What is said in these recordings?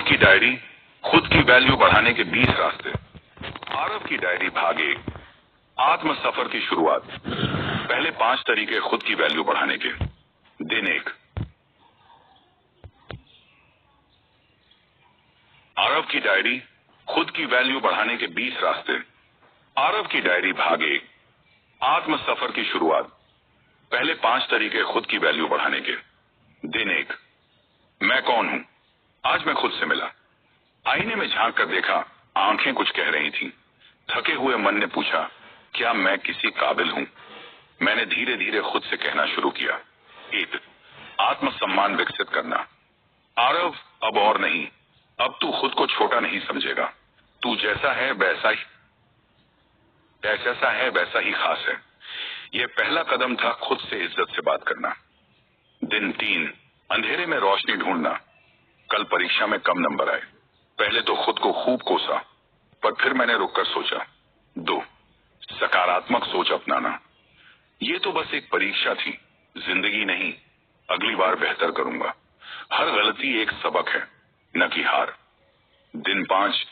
की डायरी, खुद की वैल्यू बढ़ाने के 20 रास्ते। आरव की डायरी भाग 1, आत्म सफर की शुरुआत। पहले 5 तरीके खुद की वैल्यू बढ़ाने के। दिन 1। आरव की डायरी, खुद की वैल्यू बढ़ाने के 20 रास्ते। आरव की डायरी भाग 1, आत्म सफर की शुरुआत। पहले 5 तरीके खुद की वैल्यू बढ़ाने के। दिन 1। मैं कौन हूं? आज मैं खुद से मिला। आईने में झांक कर देखा, आंखें कुछ कह रही थीं। थके हुए मन ने पूछा, क्या मैं किसी काबिल हूं? मैंने धीरे धीरे खुद से कहना शुरू किया। 1, आत्मसम्मान विकसित करना। आरव, अब और नहीं। अब तू खुद को छोटा नहीं समझेगा। तू जैसा है वैसा ही खास है। यह पहला कदम था खुद से इज्जत से बात करना। दिन 3, अंधेरे में रोशनी ढूंढना। कल परीक्षा में कम नंबर आए। पहले तो खुद को खूब कोसा, पर फिर मैंने रुककर सोचा। 2, सकारात्मक सोच अपनाना। ये तो बस एक परीक्षा थी, जिंदगी नहीं। अगली बार बेहतर करूंगा। हर गलती एक सबक है, न कि हार। दिन 5,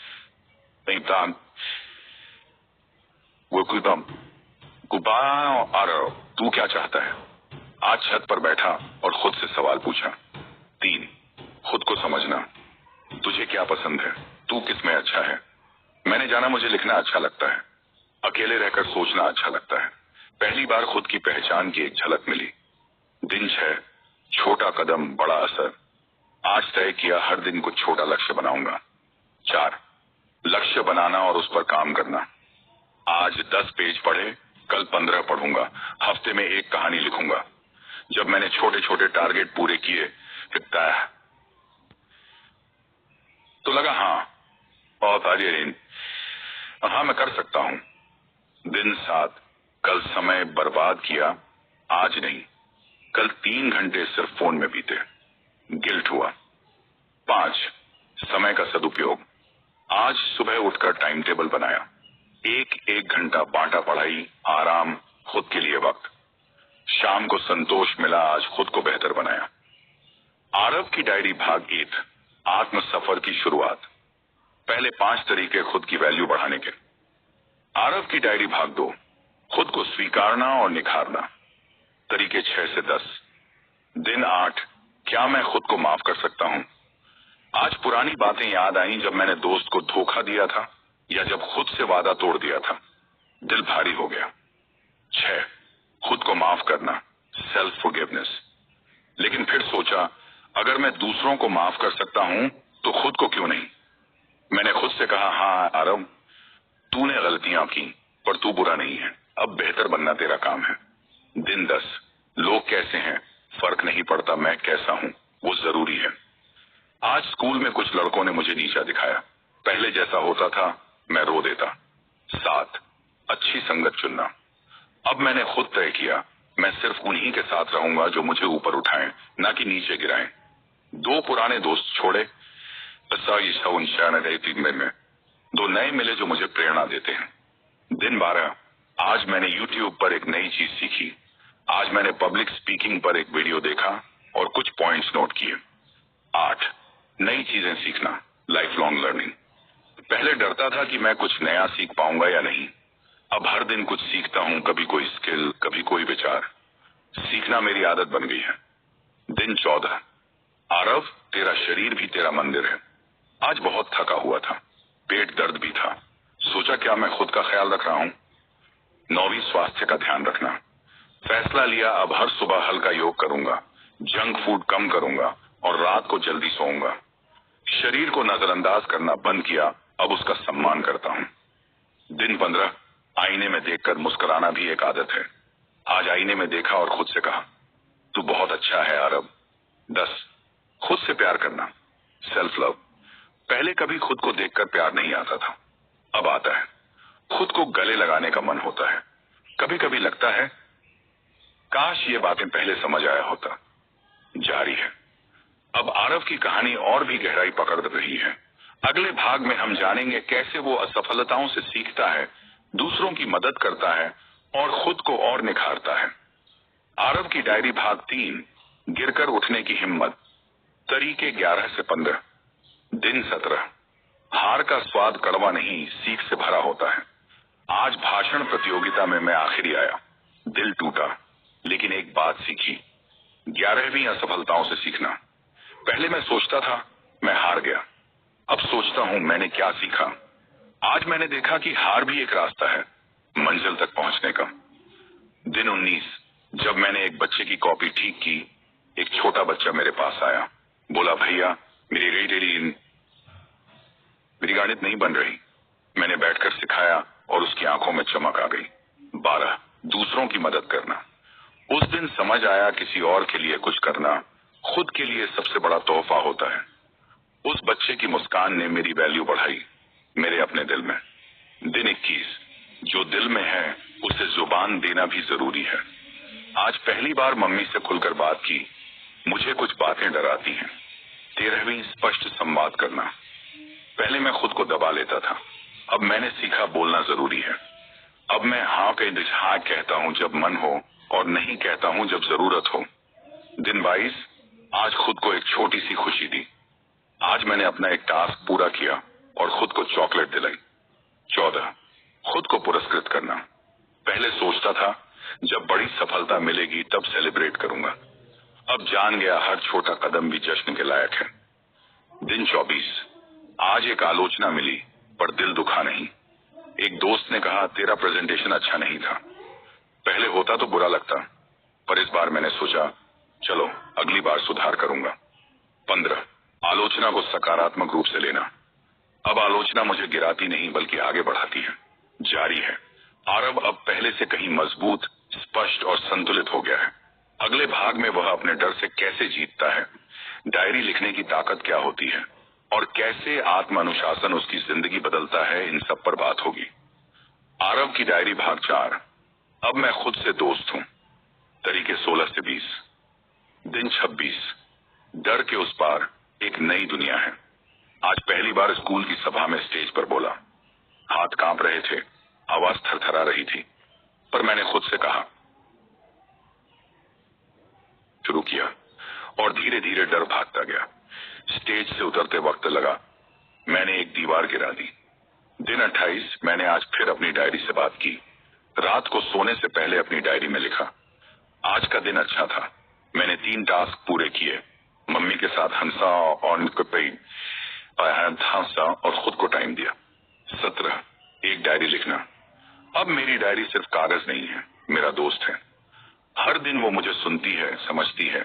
आरव, तू क्या चाहता है? आज छत पर बैठा और खुद से सवाल पूछा। 3, खुद को समझना। तुझे क्या पसंद है? तू किसमें अच्छा है? मैंने जाना मुझे लिखना अच्छा लगता है। अकेले रहकर सोचना अच्छा लगता है। पहली बार खुद की पहचान की एक झलक मिली। दिन 6, छोटा कदम बड़ा असर। आज तय किया हर दिन कुछ छोटा लक्ष्य बनाऊंगा। 4, लक्ष्य बनाना और उस पर काम करना। आज 10 पेज पढ़े, कल 15 पढ़ूंगा। हफ्ते में एक कहानी लिखूंगा। जब मैंने छोटे छोटे टारगेट पूरे किए तो लगा, बहुत आर्यन, मैं कर सकता हूं। दिन 7, कल समय बर्बाद किया, आज नहीं। कल 3 घंटे सिर्फ फोन में बीते, गिल्ट हुआ। 5, समय का सदुपयोग। आज सुबह उठकर टाइम टेबल बनाया। एक घंटा बांटा पढ़ाई, आराम, खुद के लिए वक्त। शाम को संतोष मिला, आज खुद को बेहतर बनाया। आरव की डायरी भाग 1, आत्म सफर की शुरुआत। पहले 5 तरीके खुद की वैल्यू बढ़ाने के। आरव की डायरी भाग 2, खुद को स्वीकारना और निखारना। तरीके 6 से 10। दिन 8, क्या मैं खुद को माफ कर सकता हूं? आज पुरानी बातें याद आई, जब मैंने दोस्त को धोखा दिया था या जब खुद से वादा तोड़ दिया था। दिल भारी हो गया। 6, खुद को माफ करना, सेल्फ फॉरगिवनेस। लेकिन फिर सोचा, अगर मैं दूसरों को माफ कर सकता हूं तो खुद को क्यों नहीं? मैंने खुद से कहा, हाँ आरव, तूने गलतियां की, पर तू बुरा नहीं है। अब बेहतर बनना तेरा काम है। दिन 10, लोग कैसे हैं फर्क नहीं पड़ता, मैं कैसा हूं वो जरूरी है। आज स्कूल में कुछ लड़कों ने मुझे नीचा दिखाया। पहले जैसा होता था मैं रो देता। 7, अच्छी संगत चुनना। अब मैंने खुद तय किया, मैं सिर्फ उन्हीं के साथ रहूंगा जो मुझे ऊपर उठाएं, ना कि नीचे गिराएं। 2 पुराने दोस्त छोड़े, में 2 नए मिले जो मुझे प्रेरणा देते हैं। दिन 12, आज मैंने YouTube पर एक नई चीज सीखी। आज मैंने पब्लिक स्पीकिंग पर एक वीडियो देखा और कुछ पॉइंट्स नोट किए। 8, नई चीजें सीखना, लाइफ लॉन्ग लर्निंग। पहले डरता था कि मैं कुछ नया सीख पाऊंगा या नहीं। अब हर दिन कुछ सीखता हूं, कभी कोई स्किल, कभी कोई विचार। सीखना मेरी आदत बन गई है। दिन 14, आरव, तेरा शरीर भी तेरा मंदिर है। आज बहुत थका हुआ था, पेट दर्द भी था। सोचा, क्या मैं खुद का ख्याल रख रहा हूं? 9वीं, स्वास्थ्य का ध्यान रखना। फैसला लिया, अब हर सुबह हल्का योग करूंगा, जंक फूड कम करूंगा और रात को जल्दी सोऊंगा। शरीर को नजरअंदाज करना बंद किया, अब उसका सम्मान करता हूं। दिन 15, आईने में देखकर मुस्कुराना भी एक आदत है। आज आईने में देखा और खुद से कहा, तू बहुत अच्छा है आरव। 10, खुद से प्यार करना, सेल्फ लव। पहले कभी खुद को देखकर प्यार नहीं आता था, अब आता है। खुद को गले लगाने का मन होता है। कभी कभी लगता है, काश ये बातें पहले समझ आया होता। जारी है। अब आरव की कहानी और भी गहराई पकड़ रही है। अगले भाग में हम जानेंगे कैसे वो असफलताओं से सीखता है, दूसरों की मदद करता है और खुद को और निखारता है। आरव की डायरी भाग 3, गिरकर उठने की हिम्मत। तरीके 11 से 15। दिन 17। हार का स्वाद कड़वा नहीं, सीख से भरा होता है। आज भाषण प्रतियोगिता में मैं आखिरी आया। दिल टूटा, लेकिन एक बात सीखी, 11वीं असफलताओं से सीखना। पहले मैं सोचता था मैं हार गया, अब सोचता हूं मैंने क्या सीखा। आज मैंने देखा कि हार भी एक रास्ता है मंजिल तक पहुंचने का। दिन 19। जब मैंने एक बच्चे की कॉपी ठीक की, एक छोटा बच्चा मेरे पास आया, बोला भैया मेरी गणित नहीं बन रही। मैंने बैठकर सिखाया और उसकी आंखों में चमक आ गई। 12। दूसरों की मदद करना। उस दिन समझ आया किसी और के लिए कुछ करना खुद के लिए सबसे बड़ा तोहफा होता है। उस बच्चे की मुस्कान ने मेरी वैल्यू बढ़ाई मेरे अपने दिल में। दिन 21। जो दिल में है उसे जुबान देना भी जरूरी है। आज पहली बार मम्मी से खुलकर बात की। मुझे कुछ बातें डराती हैं। 13वीं स्पष्ट संवाद करना। पहले मैं खुद को दबा लेता था, अब मैंने सीखा बोलना जरूरी है। अब मैं हाँ कहता हूँ जब मन हो और नहीं कहता हूँ जब जरूरत हो। दिन 22। आज खुद को एक छोटी सी खुशी दी। आज मैंने अपना एक टास्क पूरा किया और खुद को चॉकलेट दिलाई। 14। खुद को पुरस्कृत करना। पहले सोचता था जब बड़ी सफलता मिलेगी तब सेलिब्रेट करूंगा, अब जान गया हर छोटा कदम भी जश्न के लायक है। दिन 24। आज एक आलोचना मिली पर दिल दुखा नहीं। एक दोस्त ने कहा तेरा प्रेजेंटेशन अच्छा नहीं था। पहले होता तो बुरा लगता, पर इस बार मैंने सोचा चलो अगली बार सुधार करूंगा। 15। आलोचना को सकारात्मक रूप से लेना। अब आलोचना मुझे गिराती नहीं बल्कि आगे बढ़ाती है। जारी है। आरव अब पहले से कहीं मजबूत, स्पष्ट और संतुलित हो गया है। अगले भाग में वह अपने डर से कैसे जीतता है, डायरी लिखने की ताकत क्या होती है और कैसे आत्म अनुशासन उसकी जिंदगी बदलता है, इन सब पर बात होगी। आरव की डायरी भाग 4। अब मैं खुद से दोस्त हूं। तरीके 16 से 20। दिन 26। डर के उस पार एक नई दुनिया है। आज पहली बार स्कूल की सभा में स्टेज पर बोला। हाथ कांप रहे थे, आवाज थरथरा रही थी, पर मैंने खुद से कहा, शुरू किया और धीरे धीरे डर भागता गया। स्टेज से उतरते वक्त लगा मैंने एक दीवार गिरा दी। दिन 28। मैंने आज फिर अपनी डायरी से बात की। रात को सोने से पहले अपनी डायरी में लिखा, आज का दिन अच्छा था। मैंने 3 टास्क पूरे किए, मम्मी के साथ हंसा और खुद को टाइम दिया। 17। एक डायरी लिखना। अब मेरी डायरी सिर्फ कागज नहीं है, मेरा दोस्त है। हर दिन वो मुझे सुनती है, समझती है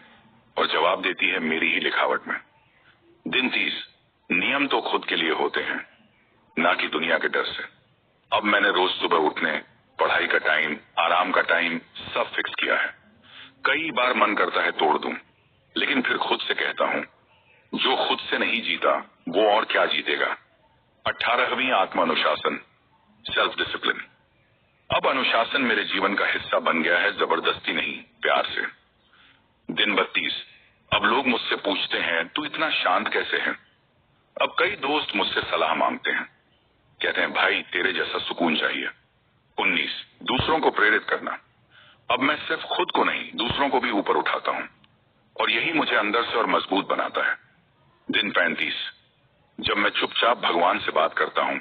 और जवाब देती है मेरी ही लिखावट में। दिन 30। नियम तो खुद के लिए होते हैं, ना कि दुनिया के डर से। अब मैंने रोज सुबह उठने, पढ़ाई का टाइम, आराम का टाइम सब फिक्स किया है। कई बार मन करता है तोड़ दूं, लेकिन फिर खुद से कहता हूं जो खुद से नहीं जीता वो और क्या जीतेगा। 18वीं आत्म अनुशासन, सेल्फ डिसिप्लिन। अब अनुशासन मेरे जीवन का हिस्सा बन गया है, जबरदस्ती नहीं, प्यार से। दिन 32। अब लोग मुझसे पूछते हैं तू इतना शांत कैसे है। अब कई दोस्त मुझसे सलाह मांगते हैं, कहते हैं भाई तेरे जैसा सुकून चाहिए। 19। दूसरों को प्रेरित करना। अब मैं सिर्फ खुद को नहीं दूसरों को भी ऊपर उठाता हूं और यही मुझे अंदर से और मजबूत बनाता है। दिन 35। जब मैं चुपचाप भगवान से बात करता हूं।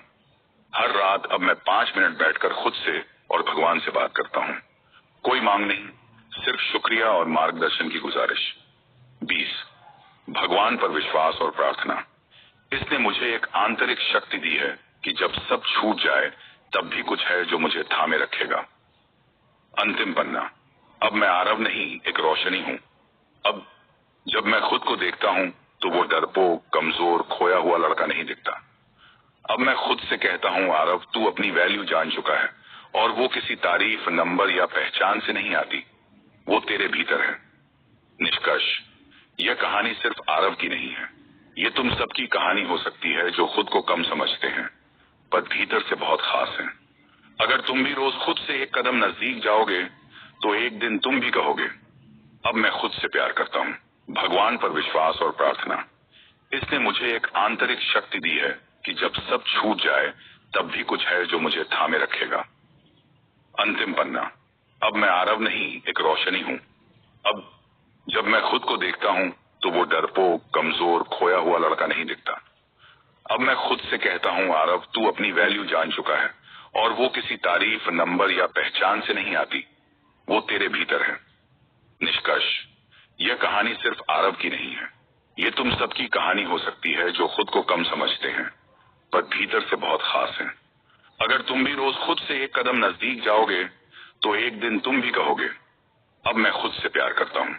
हर रात अब मैं 5 मिनट बैठकर खुद से और भगवान से बात करता हूं। कोई मांग नहीं, सिर्फ शुक्रिया और मार्गदर्शन की गुजारिश। 20। भगवान पर विश्वास और प्रार्थना। इसने मुझे एक आंतरिक शक्ति दी है कि जब सब छूट जाए तब भी कुछ है जो मुझे थामे रखेगा। अंतिम पन्ना। अब मैं आरव नहीं, एक रोशनी हूं। अब जब मैं खुद को देखता हूं तो वो डरपोक, कमजोर, खोया हुआ लड़का नहीं दिखता। अब मैं खुद से कहता हूं आरव तू अपनी वैल्यू जान चुका है और वो किसी तारीफ, नंबर या पहचान से नहीं आती, वो तेरे भीतर है। निष्कर्ष, यह कहानी सिर्फ आरव की नहीं है, ये तुम सबकी कहानी हो सकती है जो खुद को कम समझते हैं पर भीतर से बहुत खास है। अगर तुम भी रोज खुद से एक कदम नजदीक जाओगे तो एक दिन तुम भी कहोगे अब मैं खुद से प्यार करता हूं। भगवान पर विश्वास और प्रार्थना। इसने मुझे एक आंतरिक शक्ति दी है कि जब सब छूट जाए तब भी कुछ है जो मुझे थामे रखेगा। अंतिम पन्ना। अब मैं आरव नहीं, एक रोशनी हूं। अब जब मैं खुद को देखता हूं तो वो डरपोक, कमजोर, खोया हुआ लड़का नहीं दिखता। अब मैं खुद से कहता हूँ आरव, तू अपनी वैल्यू जान चुका है और वो किसी तारीफ, नंबर या पहचान से नहीं आती, वो तेरे भीतर है। निष्कर्ष, यह कहानी सिर्फ आरव की नहीं है, ये तुम सबकी कहानी हो सकती है जो खुद को कम समझते हैं पर भीतर से बहुत खास हैं। अगर तुम भी रोज खुद से एक कदम नजदीक जाओगे तो एक दिन तुम भी कहोगे, अब मैं खुद से प्यार करता हूँ।